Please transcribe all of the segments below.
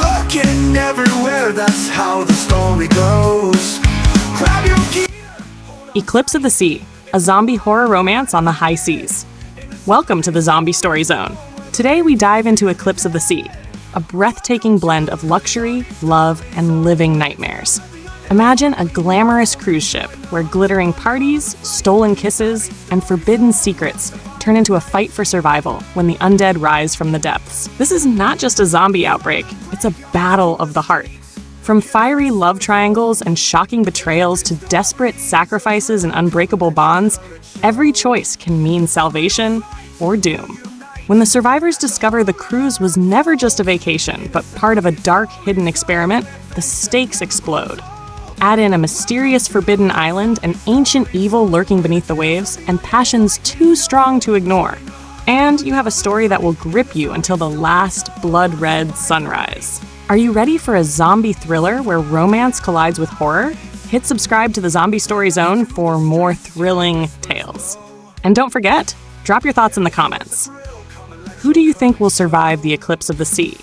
looking everywhere, that's how the story goes. Grab your gear. Eclipse of the Sea, a zombie horror romance on the high seas. Welcome to the Zombie Story Zone. Today we dive into Eclipse of the Sea, a breathtaking blend of luxury, love, and living nightmares. Imagine a glamorous cruise ship where glittering parties, stolen kisses, and forbidden secrets turn into a fight for survival when the undead rise from the depths. This is not just a zombie outbreak, it's a battle of the heart. From fiery love triangles and shocking betrayals to desperate sacrifices and unbreakable bonds, every choice can mean salvation or doom. When the survivors discover the cruise was never just a vacation, but part of a dark, hidden experiment, the stakes explode. Add in a mysterious forbidden island, an ancient evil lurking beneath the waves, and passions too strong to ignore. And you have a story that will grip you until the last blood-red sunrise. Are you ready for a zombie thriller where romance collides with horror? Hit subscribe to the Zombie Story Zone for more thrilling tales. And don't forget, drop your thoughts in the comments. Who do you think will survive the Eclipse of the Sea?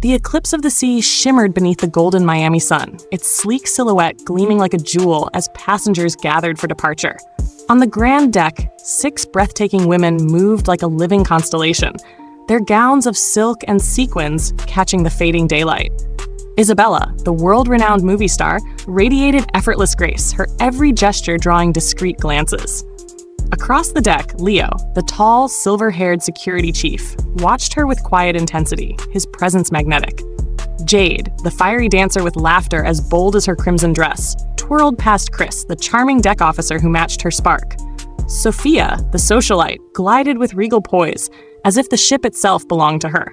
The Eclipse of the Sea shimmered beneath the golden Miami sun, its sleek silhouette gleaming like a jewel as passengers gathered for departure. On the grand deck, 6 breathtaking women moved like a living constellation, their gowns of silk and sequins catching the fading daylight. Isabella, the world-renowned movie star, radiated effortless grace, her every gesture drawing discreet glances. Across the deck, Leo, the tall, silver-haired security chief, watched her with quiet intensity, his presence magnetic. Jade, the fiery dancer with laughter as bold as her crimson dress, twirled past Chris, the charming deck officer who matched her spark. Sophia, the socialite, glided with regal poise, as if the ship itself belonged to her.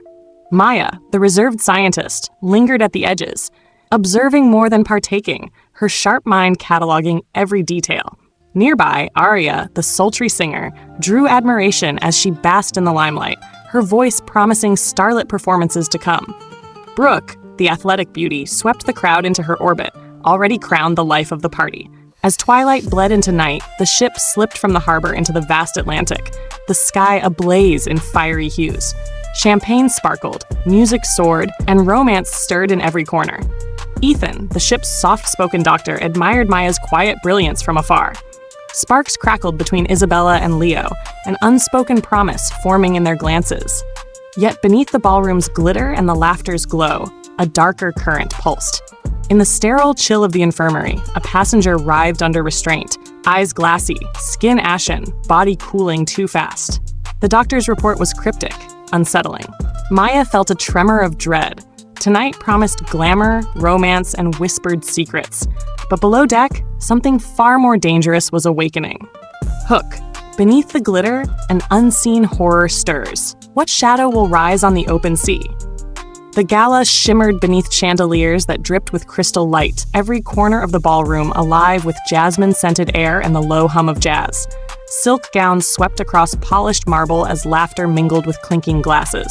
Maya, the reserved scientist, lingered at the edges, observing more than partaking, her sharp mind cataloging every detail. Nearby, Arya, the sultry singer, drew admiration as she basked in the limelight, her voice promising starlit performances to come. Brooke, the athletic beauty, swept the crowd into her orbit, already crowned the life of the party. As twilight bled into night, the ship slipped from the harbor into the vast Atlantic, the sky ablaze in fiery hues. Champagne sparkled, music soared, and romance stirred in every corner. Ethan, the ship's soft-spoken doctor, admired Maya's quiet brilliance from afar. Sparks crackled between Isabella and Leo, an unspoken promise forming in their glances. Yet beneath the ballroom's glitter and the laughter's glow, a darker current pulsed. In the sterile chill of the infirmary, a passenger writhed under restraint, eyes glassy, skin ashen, body cooling too fast. The doctor's report was cryptic, unsettling. Maya felt a tremor of dread. Tonight promised glamour, romance, and whispered secrets. But below deck, something far more dangerous was awakening. Hook. Beneath the glitter, an unseen horror stirs. What shadow will rise on the open sea? The gala shimmered beneath chandeliers that dripped with crystal light, every corner of the ballroom alive with jasmine-scented air and the low hum of jazz. Silk gowns swept across polished marble as laughter mingled with clinking glasses.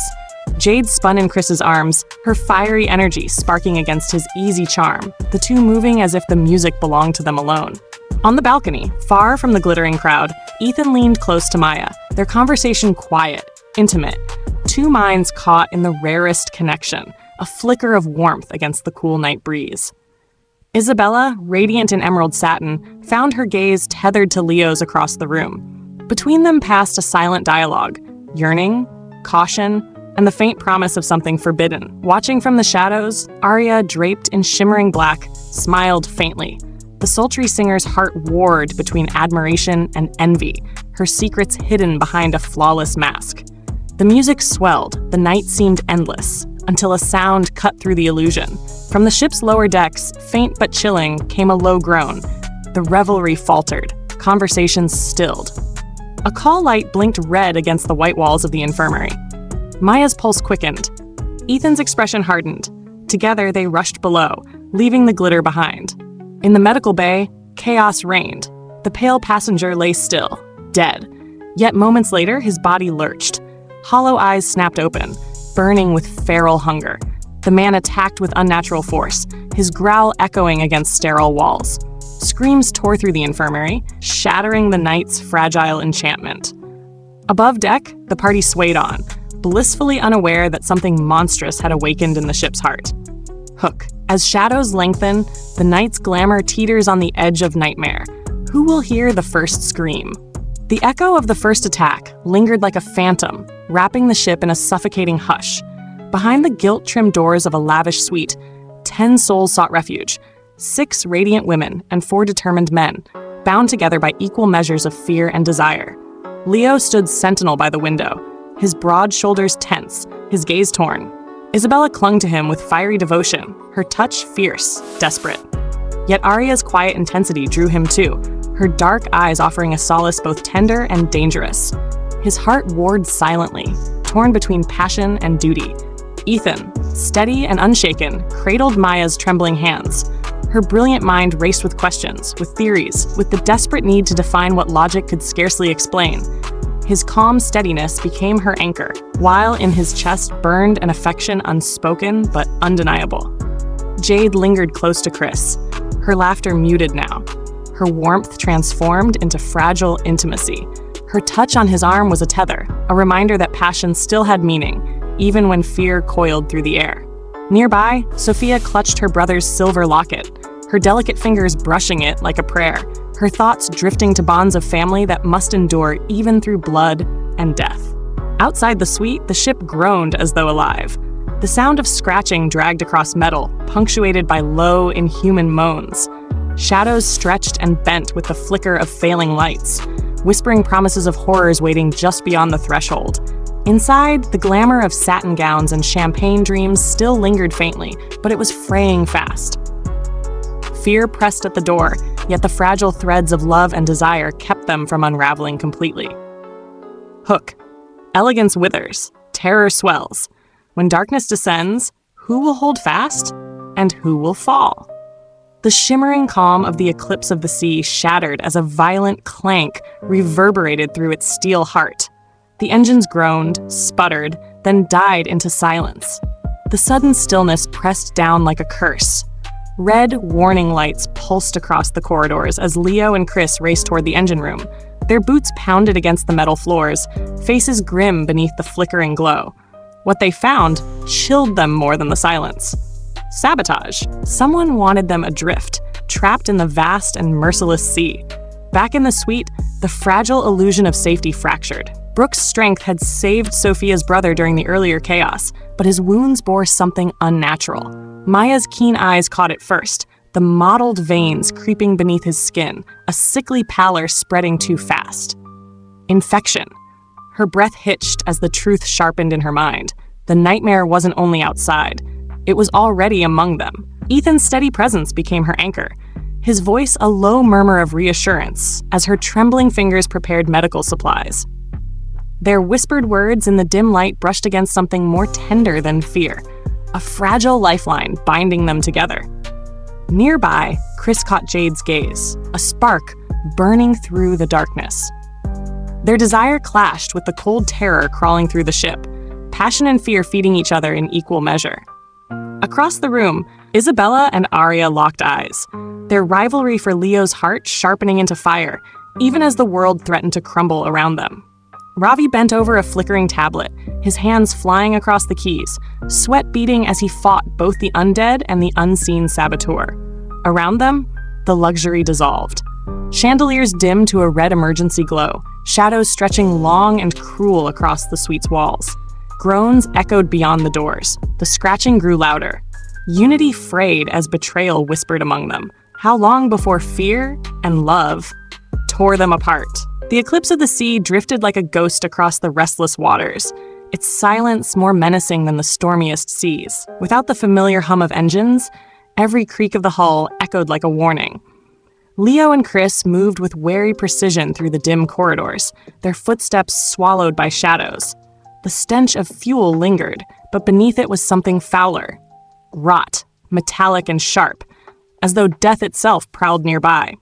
Jade spun in Chris's arms, her fiery energy sparking against his easy charm, the two moving as if the music belonged to them alone. On the balcony, far from the glittering crowd, Ethan leaned close to Maya, their conversation quiet, intimate, 2 minds caught in the rarest connection, a flicker of warmth against the cool night breeze. Isabella, radiant in emerald satin, found her gaze tethered to Leo's across the room. Between them passed a silent dialogue, yearning, caution, and the faint promise of something forbidden. Watching from the shadows, Arya, draped in shimmering black, smiled faintly. The sultry singer's heart warred between admiration and envy, her secrets hidden behind a flawless mask. The music swelled, the night seemed endless, until a sound cut through the illusion. From the ship's lower decks, faint but chilling, came a low groan. The revelry faltered, conversations stilled. A call light blinked red against the white walls of the infirmary. Maya's pulse quickened. Ethan's expression hardened. Together, they rushed below, leaving the glitter behind. In the medical bay, chaos reigned. The pale passenger lay still, dead. Yet moments later, his body lurched. Hollow eyes snapped open, burning with feral hunger. The man attacked with unnatural force, his growl echoing against sterile walls. Screams tore through the infirmary, shattering the night's fragile enchantment. Above deck, the party swayed on, blissfully unaware that something monstrous had awakened in the ship's heart. Hook. As shadows lengthen, the night's glamour teeters on the edge of nightmare. Who will hear the first scream? The echo of the first attack lingered like a phantom, wrapping the ship in a suffocating hush. Behind the gilt-trimmed doors of a lavish suite, 10 souls sought refuge, 6 radiant women and 4 determined men, bound together by equal measures of fear and desire. Leo stood sentinel by the window, his broad shoulders tense, his gaze torn. Isabella clung to him with fiery devotion, her touch fierce, desperate. Yet Aria's quiet intensity drew him too, her dark eyes offering a solace both tender and dangerous. His heart warred silently, torn between passion and duty. Ethan, steady and unshaken, cradled Maya's trembling hands. Her brilliant mind raced with questions, with theories, with the desperate need to define what logic could scarcely explain. His calm steadiness became her anchor, while in his chest burned an affection unspoken but undeniable. Jade lingered close to Chris, her laughter muted now, her warmth transformed into fragile intimacy. Her touch on his arm was a tether, a reminder that passion still had meaning, even when fear coiled through the air. Nearby, Sophia clutched her brother's silver locket, her delicate fingers brushing it like a prayer, her thoughts drifting to bonds of family that must endure even through blood and death. Outside the suite, the ship groaned as though alive. The sound of scratching dragged across metal, punctuated by low, inhuman moans. Shadows stretched and bent with the flicker of failing lights, whispering promises of horrors waiting just beyond the threshold. Inside, the glamour of satin gowns and champagne dreams still lingered faintly, but it was fraying fast. Fear pressed at the door, yet the fragile threads of love and desire kept them from unraveling completely. Hook. Elegance withers, terror swells. When darkness descends, who will hold fast and who will fall? The shimmering calm of the Eclipse of the Sea shattered as a violent clank reverberated through its steel heart. The engines groaned, sputtered, then died into silence. The sudden stillness pressed down like a curse. Red warning lights pulsed across the corridors as Leo and Chris raced toward the engine room. Their boots pounded against the metal floors, faces grim beneath the flickering glow. What they found chilled them more than the silence. Sabotage. Someone wanted them adrift, trapped in the vast and merciless sea. Back in the suite, the fragile illusion of safety fractured. Brooke's strength had saved Sophia's brother during the earlier chaos, but his wounds bore something unnatural. Maya's keen eyes caught it first, the mottled veins creeping beneath his skin, a sickly pallor spreading too fast. Infection. Her breath hitched as the truth sharpened in her mind. The nightmare wasn't only outside. It was already among them. Ethan's steady presence became her anchor, his voice a low murmur of reassurance as her trembling fingers prepared medical supplies. Their whispered words in the dim light brushed against something more tender than fear, a fragile lifeline binding them together. Nearby, Chris caught Jade's gaze, a spark burning through the darkness. Their desire clashed with the cold terror crawling through the ship, passion and fear feeding each other in equal measure. Across the room, Isabella and Aria locked eyes, their rivalry for Leo's heart sharpening into fire, even as the world threatened to crumble around them. Ravi bent over a flickering tablet, his hands flying across the keys, sweat beading as he fought both the undead and the unseen saboteur. Around them, the luxury dissolved. Chandeliers dimmed to a red emergency glow, shadows stretching long and cruel across the suite's walls. Groans echoed beyond the doors. The scratching grew louder. Unity frayed as betrayal whispered among them. How long before fear and love tore them apart? The Eclipse of the Sea drifted like a ghost across the restless waters, its silence more menacing than the stormiest seas. Without the familiar hum of engines, every creak of the hull echoed like a warning. Leo and Chris moved with wary precision through the dim corridors, their footsteps swallowed by shadows. The stench of fuel lingered, but beneath it was something fouler. Rot, metallic and sharp, as though death itself prowled nearby.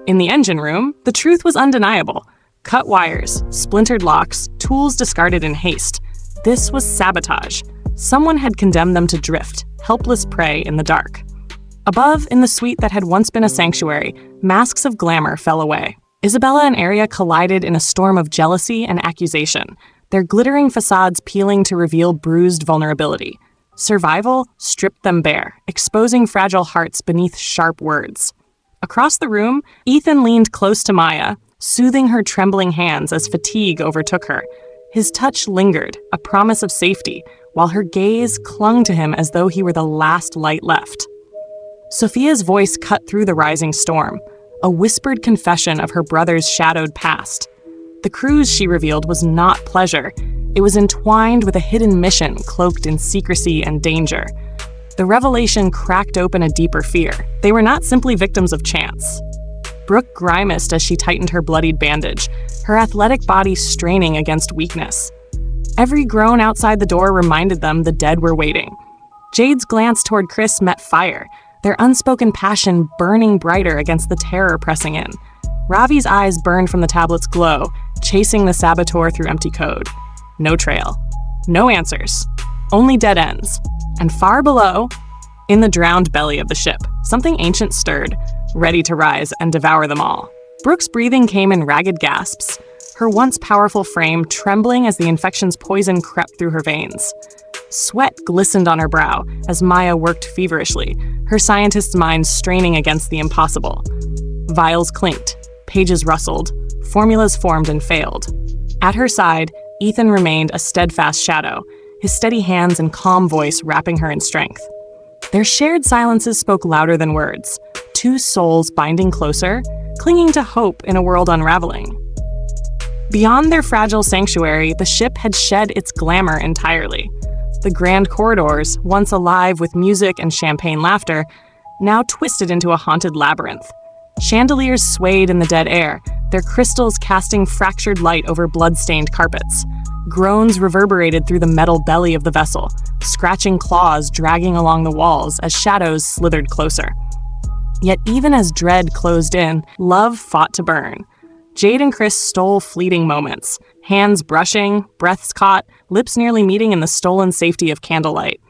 In the engine room, the truth was undeniable. Cut wires, splintered locks, tools discarded in haste. This was sabotage. Someone had condemned them to drift, helpless prey in the dark. Above, in the suite that had once been a sanctuary, masks of glamour fell away. Isabella and Arya collided in a storm of jealousy and accusation, their glittering facades peeling to reveal bruised vulnerability. Survival stripped them bare, exposing fragile hearts beneath sharp words. Across the room, Ethan leaned close to Maya, soothing her trembling hands as fatigue overtook her. His touch lingered, a promise of safety, while her gaze clung to him as though he were the last light left. Sophia's voice cut through the rising storm, a whispered confession of her brother's shadowed past. The cruise, she revealed, was not pleasure. It was entwined with a hidden mission cloaked in secrecy and danger. The revelation cracked open a deeper fear. They were not simply victims of chance. Brooke grimaced as she tightened her bloodied bandage, her athletic body straining against weakness. Every groan outside the door reminded them the dead were waiting. Jade's glance toward Chris met fire, their unspoken passion burning brighter against the terror pressing in. Ravi's eyes burned from the tablet's glow, chasing the saboteur through empty code. No trail. No answers. Only dead ends. And far below, in the drowned belly of the ship, something ancient stirred, ready to rise and devour them all. Brooke's breathing came in ragged gasps, her once powerful frame trembling as the infection's poison crept through her veins. Sweat glistened on her brow as Maya worked feverishly, her scientist's mind straining against the impossible. Vials clinked, pages rustled, formulas formed and failed. At her side, Ethan remained a steadfast shadow, his steady hands and calm voice wrapping her in strength. Their shared silences spoke louder than words, two souls binding closer, clinging to hope in a world unraveling. Beyond their fragile sanctuary, the ship had shed its glamour entirely. The grand corridors, once alive with music and champagne laughter, now twisted into a haunted labyrinth. Chandeliers swayed in the dead air, their crystals casting fractured light over blood-stained carpets. Groans reverberated through the metal belly of the vessel, scratching claws dragging along the walls as shadows slithered closer. Yet even as dread closed in, love fought to burn. Jade and Chris stole fleeting moments, hands brushing, breaths caught, lips nearly meeting in the stolen safety of candlelight.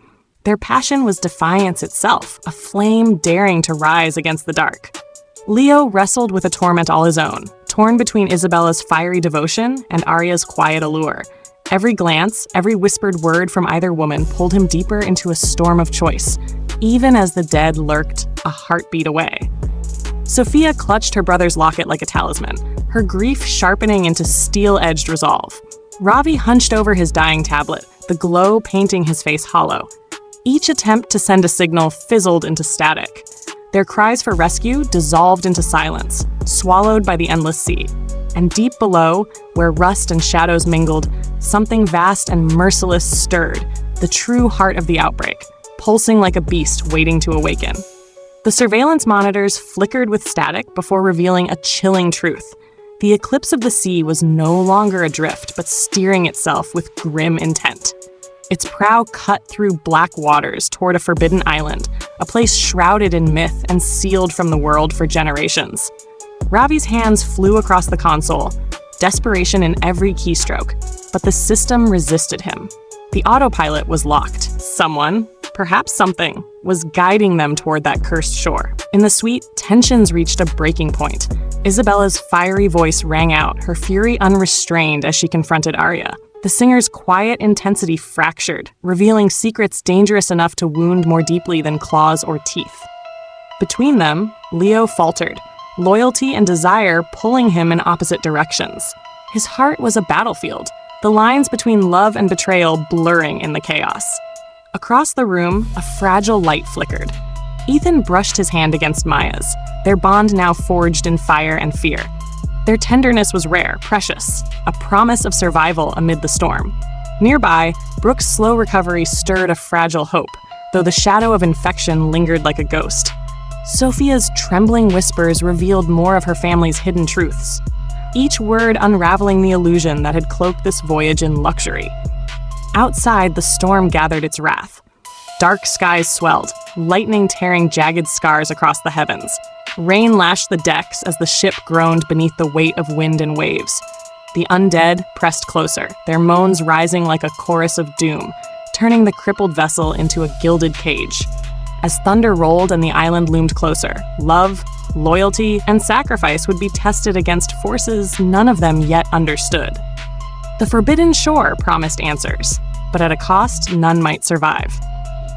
Their passion was defiance itself, a flame daring to rise against the dark. Leo wrestled with a torment all his own, torn between Isabella's fiery devotion and Arya's quiet allure. Every glance, every whispered word from either woman pulled him deeper into a storm of choice, even as the dead lurked a heartbeat away. Sophia clutched her brother's locket like a talisman, her grief sharpening into steel-edged resolve. Ravi hunched over his dying tablet, the glow painting his face hollow. Each attempt to send a signal fizzled into static. Their cries for rescue dissolved into silence, swallowed by the endless sea. And deep below, where rust and shadows mingled, something vast and merciless stirred, the true heart of the outbreak, pulsing like a beast waiting to awaken. The surveillance monitors flickered with static before revealing a chilling truth. The Eclipse of the Sea was no longer adrift, but steering itself with grim intent. Its prow cut through black waters toward a forbidden island, a place shrouded in myth and sealed from the world for generations. Ravi's hands flew across the console, desperation in every keystroke, but the system resisted him. The autopilot was locked. Someone, perhaps something, was guiding them toward that cursed shore. In the suite, tensions reached a breaking point. Isabella's fiery voice rang out, her fury unrestrained as she confronted Arya. The singer's quiet intensity fractured, revealing secrets dangerous enough to wound more deeply than claws or teeth. Between them, Leo faltered, loyalty and desire pulling him in opposite directions. His heart was a battlefield, the lines between love and betrayal blurring in the chaos. Across the room, a fragile light flickered. Ethan brushed his hand against Maya's, their bond now forged in fire and fear. Their tenderness was rare, precious, a promise of survival amid the storm. Nearby, Brooke's slow recovery stirred a fragile hope, though the shadow of infection lingered like a ghost. Sophia's trembling whispers revealed more of her family's hidden truths, each word unraveling the illusion that had cloaked this voyage in luxury. Outside, the storm gathered its wrath. Dark skies swelled, lightning tearing jagged scars across the heavens. Rain lashed the decks as the ship groaned beneath the weight of wind and waves. The undead pressed closer, their moans rising like a chorus of doom, turning the crippled vessel into a gilded cage. As thunder rolled and the island loomed closer, love, loyalty, and sacrifice would be tested against forces none of them yet understood. The forbidden shore promised answers, but at a cost none might survive.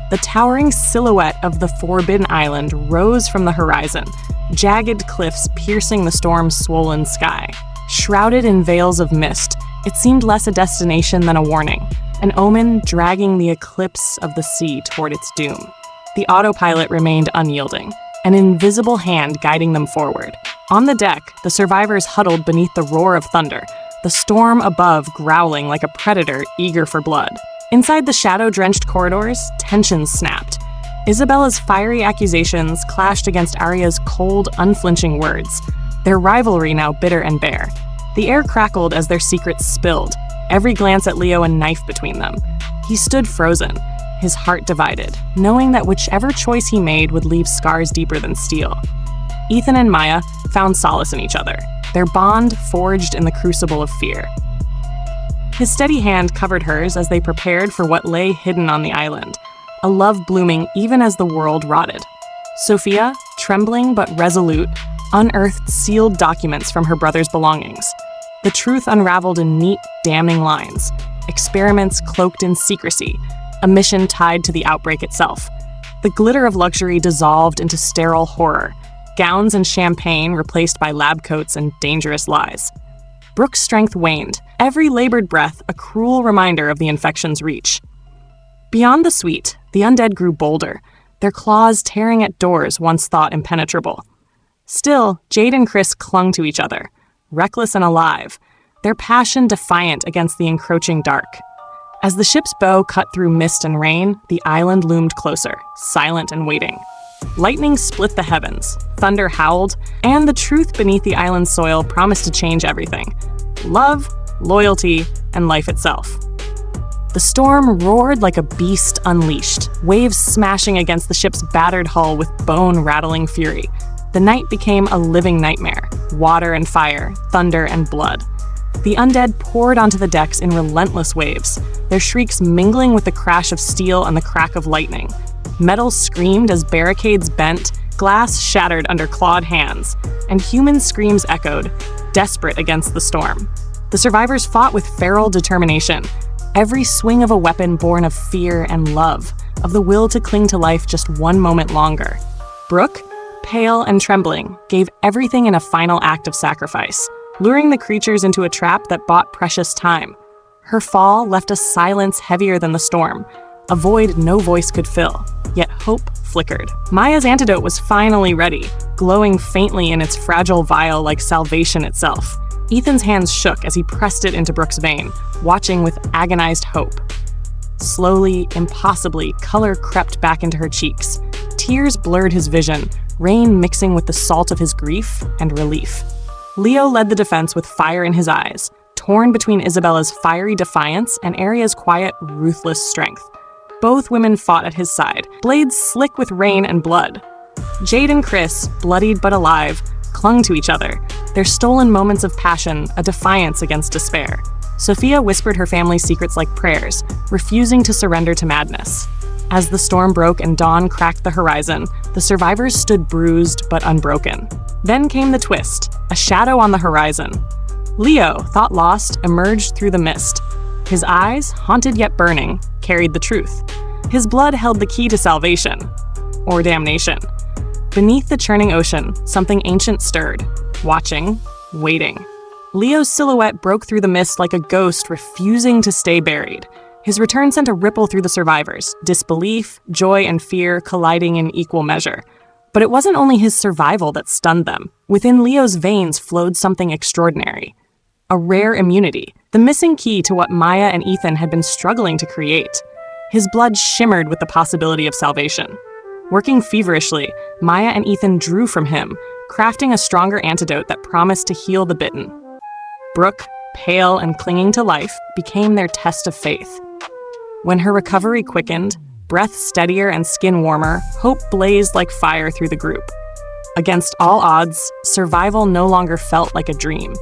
The towering silhouette of the Forbidden Island rose from the horizon, jagged cliffs piercing the storm's swollen sky. Shrouded in veils of mist, it seemed less a destination than a warning, an omen dragging the eclipse of the sea toward its doom. The autopilot remained unyielding, an invisible hand guiding them forward. On the deck, the survivors huddled beneath the roar of thunder, the storm above growling like a predator eager for blood. Inside the shadow-drenched corridors, tensions snapped. Isabella's fiery accusations clashed against Arya's cold, unflinching words, their rivalry now bitter and bare. The air crackled as their secrets spilled, every glance at Leo a knife between them. He stood frozen, his heart divided, knowing that whichever choice he made would leave scars deeper than steel. Ethan and Maya found solace in each other, their bond forged in the crucible of fear. His steady hand covered hers as they prepared for what lay hidden on the island, a love blooming even as the world rotted. Sophia, trembling but resolute, unearthed sealed documents from her brother's belongings. The truth unraveled in neat, damning lines, experiments cloaked in secrecy, a mission tied to the outbreak itself. The glitter of luxury dissolved into sterile horror, gowns and champagne replaced by lab coats and dangerous lies. Brooke's strength waned, every labored breath a cruel reminder of the infection's reach. Beyond the suite, the undead grew bolder, their claws tearing at doors once thought impenetrable. Still, Jade and Chris clung to each other, reckless and alive, their passion defiant against the encroaching dark. As the ship's bow cut through mist and rain, the island loomed closer, silent and waiting. Lightning split the heavens, thunder howled, and the truth beneath the island's soil promised to change everything. Love, loyalty, and life itself. The storm roared like a beast unleashed, waves smashing against the ship's battered hull with bone-rattling fury. The night became a living nightmare, water and fire, thunder and blood. The undead poured onto the decks in relentless waves, their shrieks mingling with the crash of steel and the crack of lightning. Metal screamed as barricades bent, glass shattered under clawed hands, and human screams echoed, desperate against the storm. The survivors fought with feral determination, every swing of a weapon born of fear and love, of the will to cling to life just one moment longer. Brooke, pale and trembling, gave everything in a final act of sacrifice, luring the creatures into a trap that bought precious time. Her fall left a silence heavier than the storm, a void no voice could fill, yet hope flickered. Maya's antidote was finally ready, glowing faintly in its fragile vial like salvation itself. Ethan's hands shook as he pressed it into Brooke's vein, watching with agonized hope. Slowly, impossibly, color crept back into her cheeks. Tears blurred his vision, rain mixing with the salt of his grief and relief. Leo led the defense with fire in his eyes, torn between Isabella's fiery defiance and Arya's quiet, ruthless strength. Both women fought at his side, blades slick with rain and blood. Jade and Chris, bloodied but alive, clung to each other, their stolen moments of passion a defiance against despair. Sophia whispered her family's secrets like prayers, refusing to surrender to madness. As the storm broke and dawn cracked the horizon, the survivors stood bruised but unbroken. Then came the twist, a shadow on the horizon. Leo, thought lost, emerged through the mist. His eyes, haunted yet burning, carried the truth. His blood held the key to salvation, or damnation. Beneath the churning ocean, something ancient stirred, watching, waiting. Leo's silhouette broke through the mist like a ghost refusing to stay buried. His return sent a ripple through the survivors, disbelief, joy, and fear colliding in equal measure. But it wasn't only his survival that stunned them. Within Leo's veins flowed something extraordinary. A rare immunity, the missing key to what Maya and Ethan had been struggling to create. His blood shimmered with the possibility of salvation. Working feverishly, Maya and Ethan drew from him, crafting a stronger antidote that promised to heal the bitten. Brooke, pale and clinging to life, became their test of faith. When her recovery quickened, breath steadier and skin warmer, hope blazed like fire through the group. Against all odds, survival no longer felt like a dream.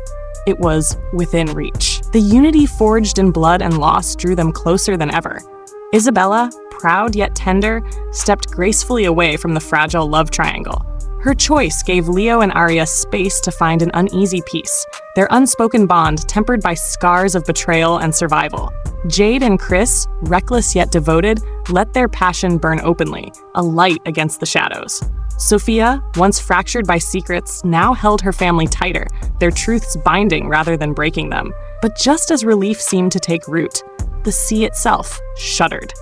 It was within reach. The unity forged in blood and loss drew them closer than ever. Isabella, proud yet tender, stepped gracefully away from the fragile love triangle. Her choice gave Leo and Arya space to find an uneasy peace, their unspoken bond tempered by scars of betrayal and survival. Jade and Chris, reckless yet devoted, let their passion burn openly, a light against the shadows. Sophia, once fractured by secrets, now held her family tighter, their truths binding rather than breaking them. But just as relief seemed to take root, the sea itself shuddered.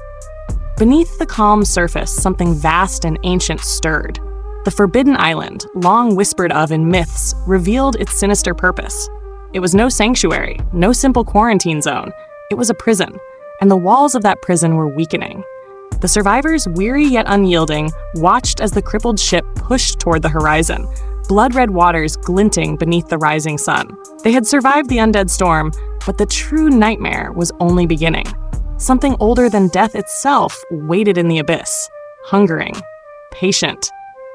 Beneath the calm surface, something vast and ancient stirred. The Forbidden Island, long whispered of in myths, revealed its sinister purpose. It was no sanctuary, no simple quarantine zone. It was a prison, and the walls of that prison were weakening. The survivors, weary yet unyielding, watched as the crippled ship pushed toward the horizon, blood-red waters glinting beneath the rising sun. They had survived the undead storm, but the true nightmare was only beginning. Something older than death itself waited in the abyss, hungering, patient.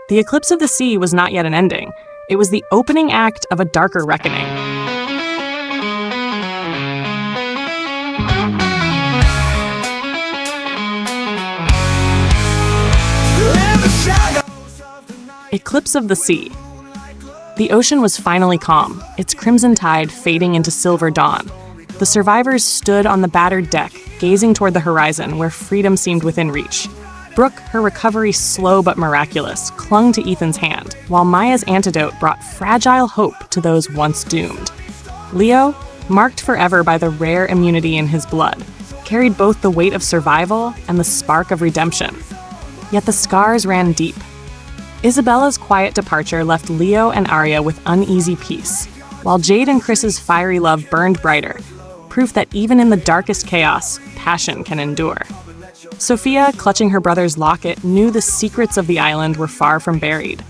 The Eclipse of the Sea was not yet an ending. It was the opening act of a darker reckoning. Eclipse of the Sea. The ocean was finally calm, its crimson tide fading into silver dawn. The survivors stood on the battered deck, gazing toward the horizon where freedom seemed within reach. Brooke, her recovery slow but miraculous, clung to Ethan's hand, while Maya's antidote brought fragile hope to those once doomed. Leo, marked forever by the rare immunity in his blood, carried both the weight of survival and the spark of redemption. Yet the scars ran deep. Isabella's quiet departure left Leo and Arya with uneasy peace, while Jade and Chris's fiery love burned brighter, proof that even in the darkest chaos, passion can endure. Sophia, clutching her brother's locket, knew the secrets of the island were far from buried.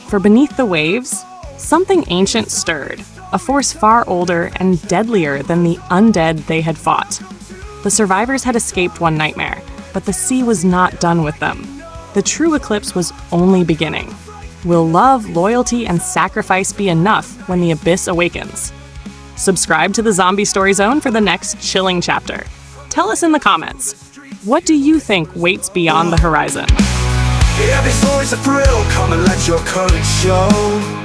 For beneath the waves, something ancient stirred, a force far older and deadlier than the undead they had fought. The survivors had escaped one nightmare, but the sea was not done with them. The true eclipse was only beginning. Will love, loyalty, and sacrifice be enough when the abyss awakens? Subscribe to the Zombie Story Zone for the next chilling chapter. Tell us in the comments, what do you think waits beyond the horizon? Yeah, this always a thrill. Come and let your courage show.